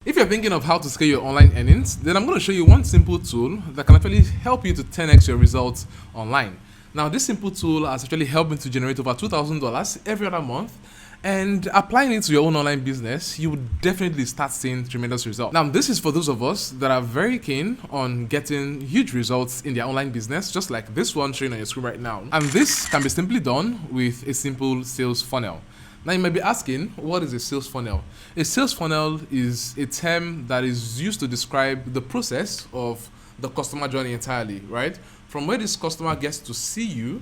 If you're thinking of how to scale your online earnings, then I'm going to show you one simple tool that can actually help you to 10x your results online. Now, this simple tool has actually helped me to generate over $2,000 every other month, and applying it to your own online business, you would definitely start seeing tremendous results. Now, this is for those of us that are very keen on getting huge results in their online business, just like this one showing on your screen right now. And this can be simply done with a simple sales funnel. Now you might be asking, what is a sales funnel? A sales funnel is a term that is used to describe the process of the customer journey entirely, right? From where this customer gets to see you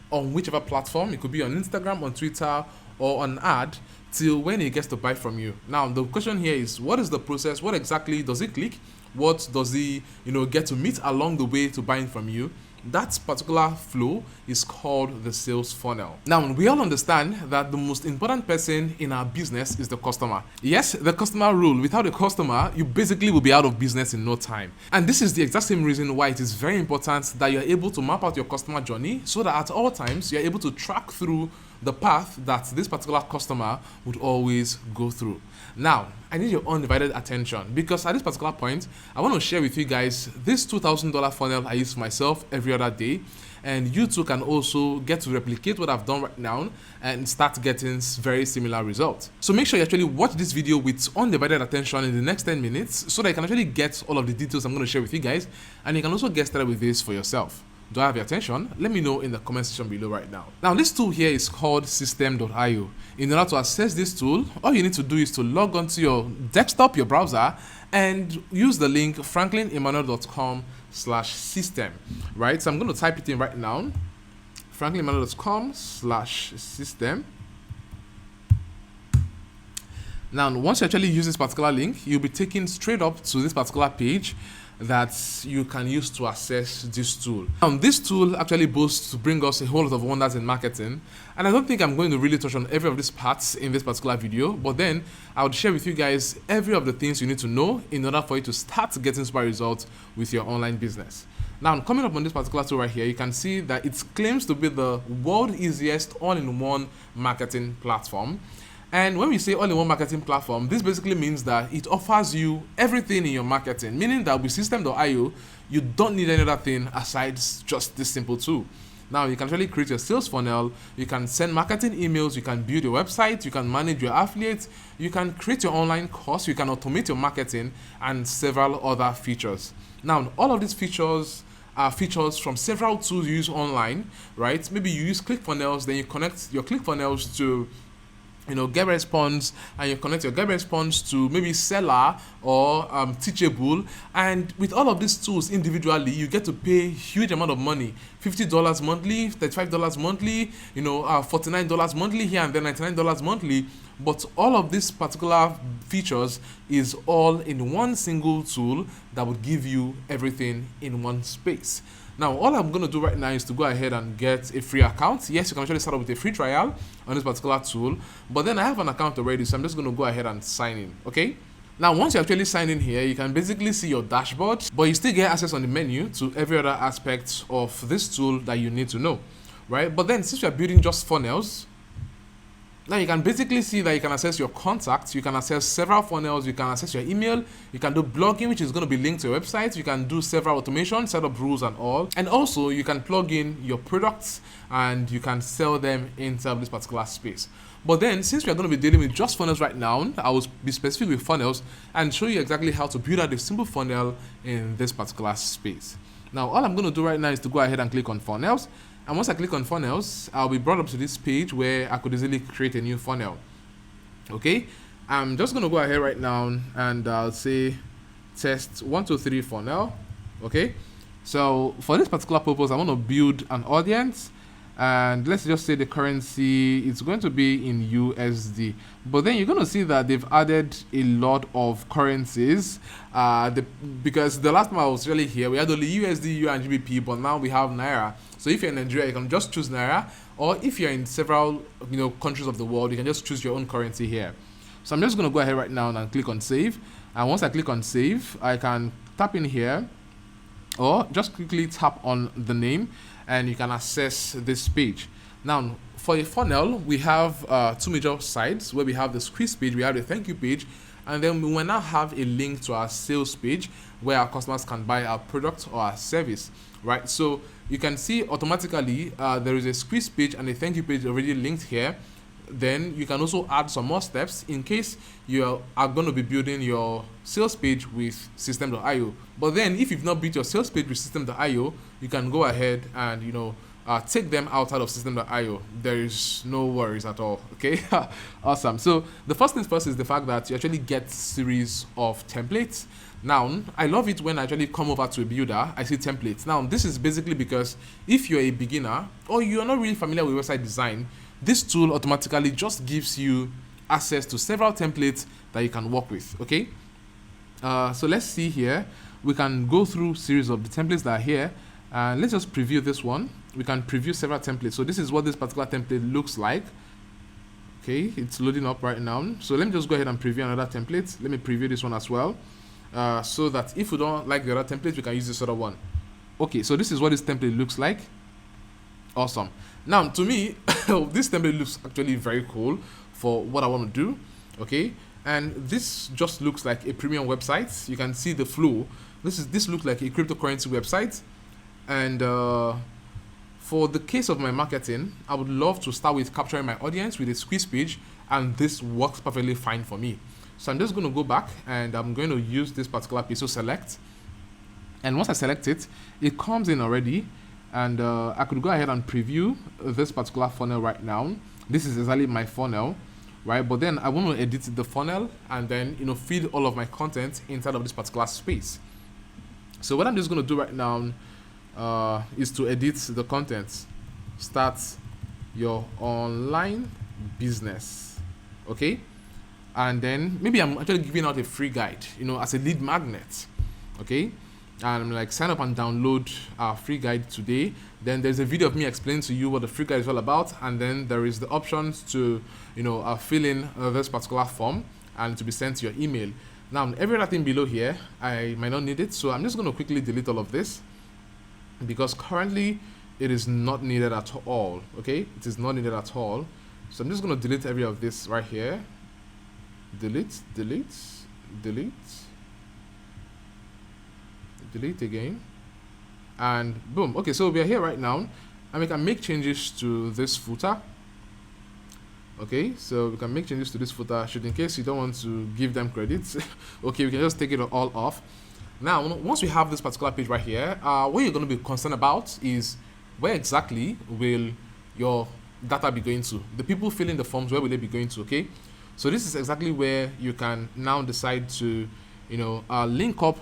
on whichever platform, it could be on Instagram, on Twitter, or on ad, till when he gets to buy from you. Now the question here is, what is the process? What exactly does he click? What does he, get to meet along the way to buying from you? That particular flow is called the sales funnel. Now, we all understand that the most important person in our business is the customer. Yes, the customer rule. Without a customer, you basically will be out of business in no time. And this is the exact same reason why it is very important that you're able to map out your customer journey so that at all times you're able to track through the path that this particular customer would always go through. Now, I need your undivided attention because at this particular point, I want to share with you guys this $2,000 funnel I use for myself every other day, and you too can also get to replicate what I've done right now and start getting very similar results. So make sure you actually watch this video with undivided attention in the next 10 minutes so that you can actually get all of the details I'm going to share with you guys, and you can also get started with this for yourself. Do I have your attention? Let me know in the comment section below right now. Now, this tool here is called system.io. In order to access this tool, all you need to do is to log onto your desktop, your browser, and use the link franklinemmanuel.com/system, right? So I'm going to type it in right now, franklinemmanuel.com/system. Now, once you actually use this particular link, you'll be taken straight up to this particular page that you can use to access this tool. This tool actually boasts to bring us a whole lot of wonders in marketing, and I don't think I'm going to really touch on every of these parts in this particular video, but then I would share with you guys every of the things you need to know in order for you to start getting super results with your online business. Now, coming up on this particular tool right here, you can see that it claims to be the world's easiest all-in-one marketing platform. And when we say all-in-one marketing platform, this basically means that it offers you everything in your marketing, meaning that with system.io, you don't need any other thing aside just this simple tool. Now, you can actually create your sales funnel, you can send marketing emails, you can build your website, you can manage your affiliates, you can create your online course, you can automate your marketing, and several other features. Now, all of these features are features from several tools you use online, right? Maybe you use ClickFunnels, then you connect your ClickFunnels to GetResponse, and you connect your GetResponse to maybe Seller or Teachable, and with all of these tools individually, you get to pay huge amount of money, $50 monthly, $35 monthly, $49 monthly here and then $99 monthly. But all of these particular features is all in one single tool that would give you everything in one space. Now, all I'm going to do right now is to go ahead and get a free account. Yes, you can actually start up with a free trial on this particular tool, but then I have an account already, so I'm just going to go ahead and sign in, okay? Now, once you actually sign in here, you can basically see your dashboard, but you still get access on the menu to every other aspect of this tool that you need to know, right? But then since you're building just funnels, now you can basically see that you can access your contacts, you can access several funnels, you can access your email, you can do blogging, which is going to be linked to your website, you can do several automation, set up rules and all, and also you can plug in your products and you can sell them into this particular space. But then, since we are going to be dealing with just funnels right now, I will be specific with funnels and show you exactly how to build out a simple funnel in this particular space. Now, all I'm going to do right now is to go ahead and click on funnels. And once I click on funnels, I'll be brought up to this page where I could easily create a new funnel. Okay, I'm just going to go ahead right now and I'll say test 1, 2, 3 funnel. Okay, so for this particular purpose, I want to build an audience, and let's just say the currency is going to be in USD. But then you're going to see that they've added a lot of currencies because the last time I was really here, we had only USD, U, and GBP, but now we have Naira. So if you're in Nigeria, you can just choose Naira, or if you're in several countries of the world, you can just choose your own currency here. So I'm just going to go ahead right now and click on save. And once I click on save, I can tap in here, or just quickly tap on the name, and you can access this page. Now, for a funnel, we have two major sides where we have the squeeze page, we have the thank you page, And then we will now have a link to our sales page where our customers can buy our product or our service, right? So you can see automatically there is a squeeze page and a thank you page already linked here. Then you can also add some more steps in case you are going to be building your sales page with system.io. But then if you've not built your sales page with system.io, you can go ahead and take them outside of system.io. There is no worries at all. Okay. Awesome. So the first things first is the fact that you actually get series of templates. Now, I love it when I actually come over to a builder, I see templates. Now, this is basically because if you're a beginner or you're not really familiar with website design, this tool automatically just gives you access to several templates that you can work with. Okay. So let's see here. We can go through series of the templates that are here. And let's just preview this one. We can preview several templates. So this is what this particular template looks like. Okay, it's loading up right now. So let me just go ahead and preview another template. Let me preview this one as well. So that if we don't like the other template, we can use this other one. Okay, so this is what this template looks like. Awesome. Now, to me, this template looks actually very cool for what I want to do. Okay, and this just looks like a premium website. You can see the flow. This looks like a cryptocurrency website. And for the case of my marketing, I would love to start with capturing my audience with a squeeze page, and this works perfectly fine for me. So I'm just going to go back and I'm going to use this particular piece. So select, and once I select it, it comes in already, and I could go ahead and preview this particular funnel right now. This is exactly my funnel, right? But then I want to edit the funnel and then feed all of my content inside of this particular space. So what I'm just going to do right now is to edit the content. Start your online business. Okay, and then maybe I'm actually giving out a free guide, as a lead magnet. Okay, and I'm like, sign up and download our free guide today. Then there's a video of me explaining to you what the free guide is all about, and then there is the options to fill in this particular form and to be sent to your email. Now, every other thing below here, I might not need it, so I'm just going to quickly delete all of this, because currently it is not needed at all. Okay, it is not needed at all. So I'm just going to delete every of this right here. Delete again, and boom. Okay, so we are here right now, and we can make changes to this footer. Okay, so we can make changes to this footer, should in case you don't want to give them credits. Okay, we can just take it all off. Now, once we have this particular page right here, what you're going to be concerned about is where exactly will your data be going to? The people filling the forms, where will they be going to? Okay, so this is exactly where you can now decide to, link up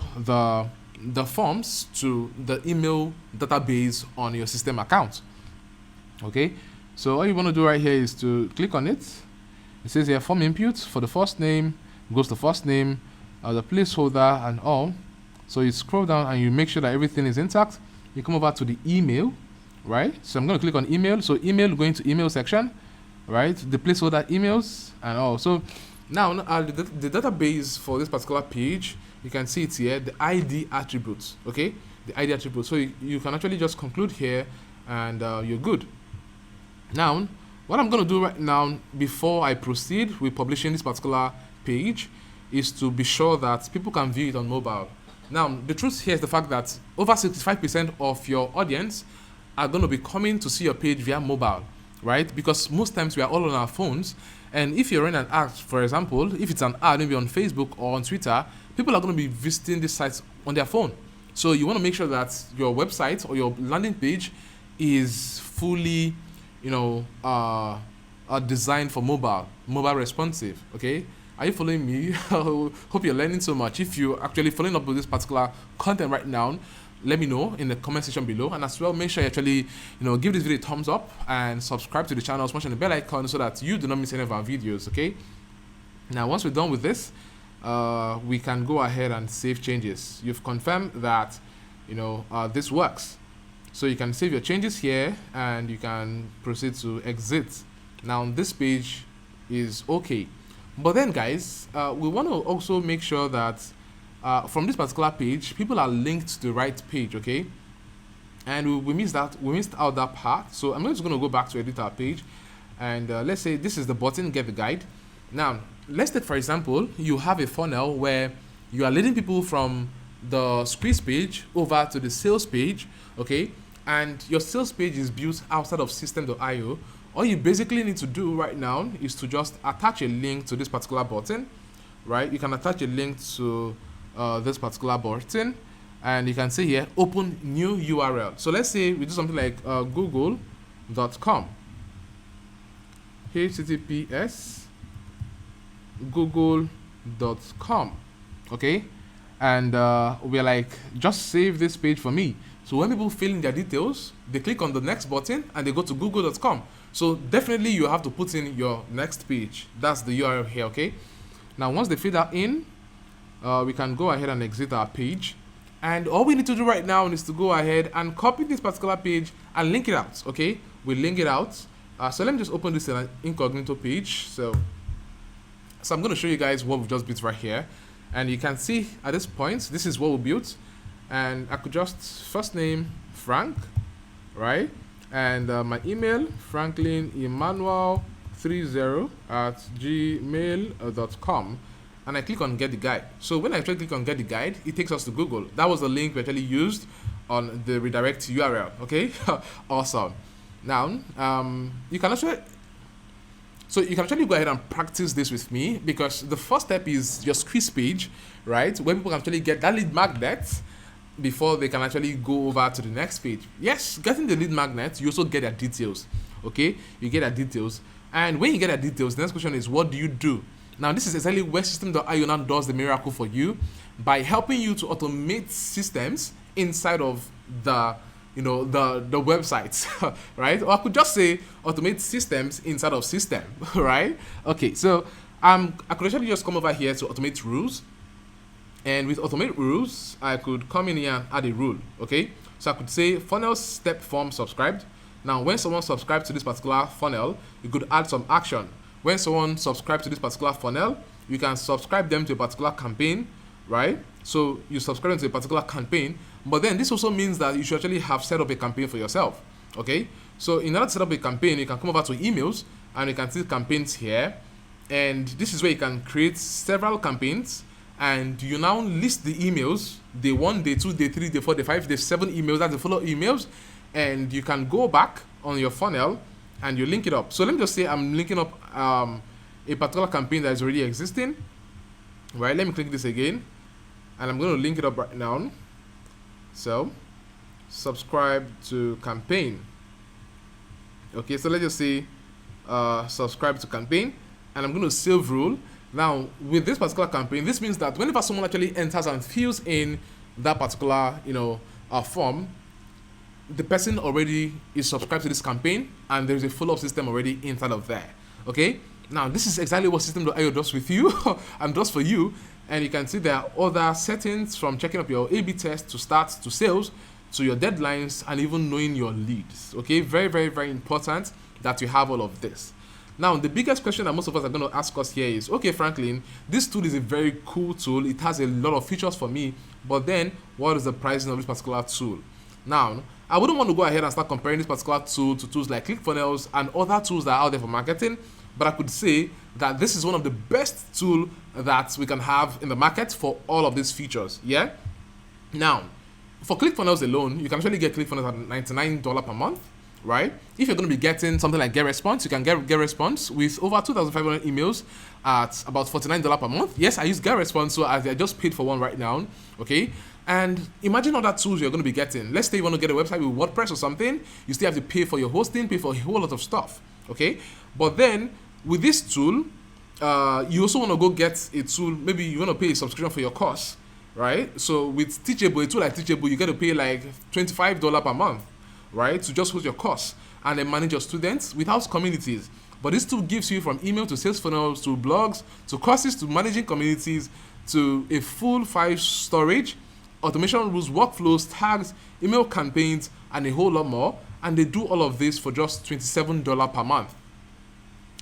the forms to the email database on your system account. Okay, so all you want to do right here is to click on it. It says here form input for the first name, goes to first name, the placeholder and all. So you scroll down and you make sure that everything is intact. You come over to the email, right? So I'm going to click on email. So email, going to email section, right? The placeholder emails and all. So now the database for this particular page, you can see it here, the ID attributes, okay? The ID attributes. So you can actually just conclude here and you're good. Now, what I'm going to do right now before I proceed with publishing this particular page is to be sure that people can view it on mobile. Now, the truth here is the fact that over 65% of your audience are going to be coming to see your page via mobile, right? Because most times we are all on our phones, and if you're running an ad, for example, if it's an ad maybe on Facebook or on Twitter, people are going to be visiting these sites on their phone. So you want to make sure that your website or your landing page is fully, designed for mobile responsive, okay? Are you following me? Hope you're learning so much. If you're actually following up with this particular content right now, let me know in the comment section below, and as well make sure you actually give this video a thumbs up and subscribe to the channel, smash on the bell icon so that you do not miss any of our videos. Okay, now once we're done with this, we can go ahead and save changes. You've confirmed that this works, so you can save your changes here and you can proceed to exit. Now this page is okay, but then guys, we want to also make sure that from this particular page, people are linked to the right page, okay? And we missed out that part. So I'm just going to go back to edit our page, and let's say this is the button, get the guide. Now, let's take for example, you have a funnel where you are leading people from the squeeze page over to the sales page, okay? And your sales page is built outside of system.io. All you basically need to do right now is to just attach a link to this particular button, right? You can attach a link to this particular button, and you can say here, open new URL. So let's say we do something like google.com, https google.com, okay? And we're like, just save this page for me. So when people fill in their details, they click on the next button and they go to google.com. So definitely you have to put in your next page. That's the URL here, okay? Now once they fill that in, we can go ahead and exit our page. And all we need to do right now is to go ahead and copy this particular page and link it out, okay? We link it out. So let me just open this in an incognito page. So I'm going to show you guys what we've just built right here. And you can see at this point, this is what we built. And I could just first name Frank, right? And my email, Franklin Emmanuel 30@gmail.com. And I click on get the guide. So when I actually click on get the guide, it takes us to Google. That was the link we actually used on the redirect URL, okay? Awesome. Now, you can actually go ahead and practice this with me, because the first step is your squeeze page, right? Where people can actually get that lead magnet before they can actually go over to the next page. Yes, getting the lead magnet, you also get their details, okay? You get their details. And when you get their details, the next question is, what do you do? Now, this is exactly where system.io now does the miracle for you by helping you to automate systems inside of the websites, right? Or I could just say automate systems inside of system, right? Okay, so I could actually just come over here to automate rules. And with automate rules, I could come in here and add a rule, okay? So I could say funnel step form subscribed. Now, when someone subscribes to this particular funnel, you could add some action. When someone subscribes to this particular funnel, you can subscribe them to a particular campaign, right? So you subscribe to a particular campaign, but then this also means that you should actually have set up a campaign for yourself, okay? So in order to set up a campaign, you can come over to emails and you can see campaigns here. And this is where you can create several campaigns, and you now list the emails, day 1, day 2, day 3, day 4, day 5, day 7 emails, that's the follow-up emails. And you can go back on your funnel and you link it up. So let me just say I'm linking up a particular campaign that is already existing, right? Let me click this again, and I'm going to link it up right now. So subscribe to campaign. Okay, so let's just say subscribe to campaign, and I'm going to save rule. Now with this particular campaign, this means that whenever someone actually enters and fills in that particular form, the person already is subscribed to this campaign, and there's a follow-up system already inside of there. Okay, now this is exactly what system.io does with you and does for you. And you can see there are other settings, from checking up your A/B test to start to sales to your deadlines and even knowing your leads. Okay, very, very, very important that you have all of this. Now, the biggest question that most of us are going to ask us here is, okay, Franklin, this tool is a very cool tool. It has a lot of features for me, but then what is the pricing of this particular tool? Now, I wouldn't want to go ahead and start comparing this particular tool to tools like ClickFunnels and other tools that are out there for marketing, but I could say that this is one of the best tools that we can have in the market for all of these features, yeah? Now, for ClickFunnels alone, you can actually get ClickFunnels at $99 per month, right? If you're going to be getting something like GetResponse, you can get GetResponse with over 2,500 emails at about $49 per month. Yes, I use GetResponse, so I just paid for one right now, okay? And imagine other tools you're going to be getting. Let's say you want to get a website with WordPress or something, you still have to pay for your hosting, pay for a whole lot of stuff, okay? But then with this tool, you also want to go get a tool. Maybe you want to pay a subscription for your course, right? So with Teachable, a tool like Teachable, you get to pay like $25 per month, right, to just host your course and then manage your students without communities. But this tool gives you from email to sales funnels to blogs to courses to managing communities to a full file storage, automation rules, workflows, tags, email campaigns, and a whole lot more. And they do all of this for just $27 per month.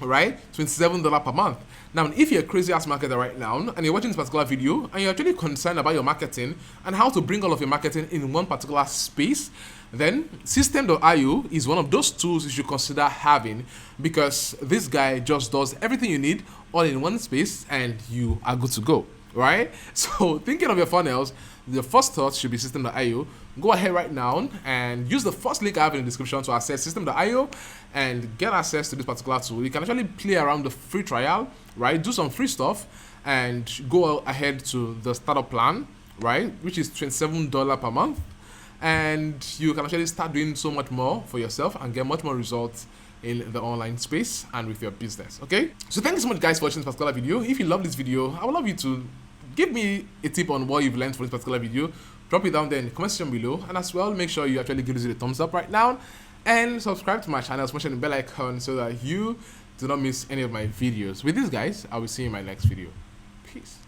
right? $27 per month. Now, if you're a crazy ass marketer right now and you're watching this particular video and you're actually concerned about your marketing and how to bring all of your marketing in one particular space, then System.io is one of those tools you should consider having, because this guy just does everything you need all in one space and you are good to go, right? So thinking of your funnels, the first thought should be System.io. Go ahead right now and use the first link I have in the description to access System.io and get access to this particular tool. You can actually play around the free trial, right? Do some free stuff and go ahead to the startup plan, right? Which is $27 per month. And you can actually start doing so much more for yourself and get much more results in the online space and with your business. Okay, so thank you so much guys for watching this particular video. If you love this video, I would love you to give me a tip on what you've learned from this particular video. Drop it down there in the comment section below, and as well make sure you actually give this a thumbs up right now and subscribe to my channel, smash the bell icon so that you do not miss any of my videos. With this guys, I will see you in my next video. Peace.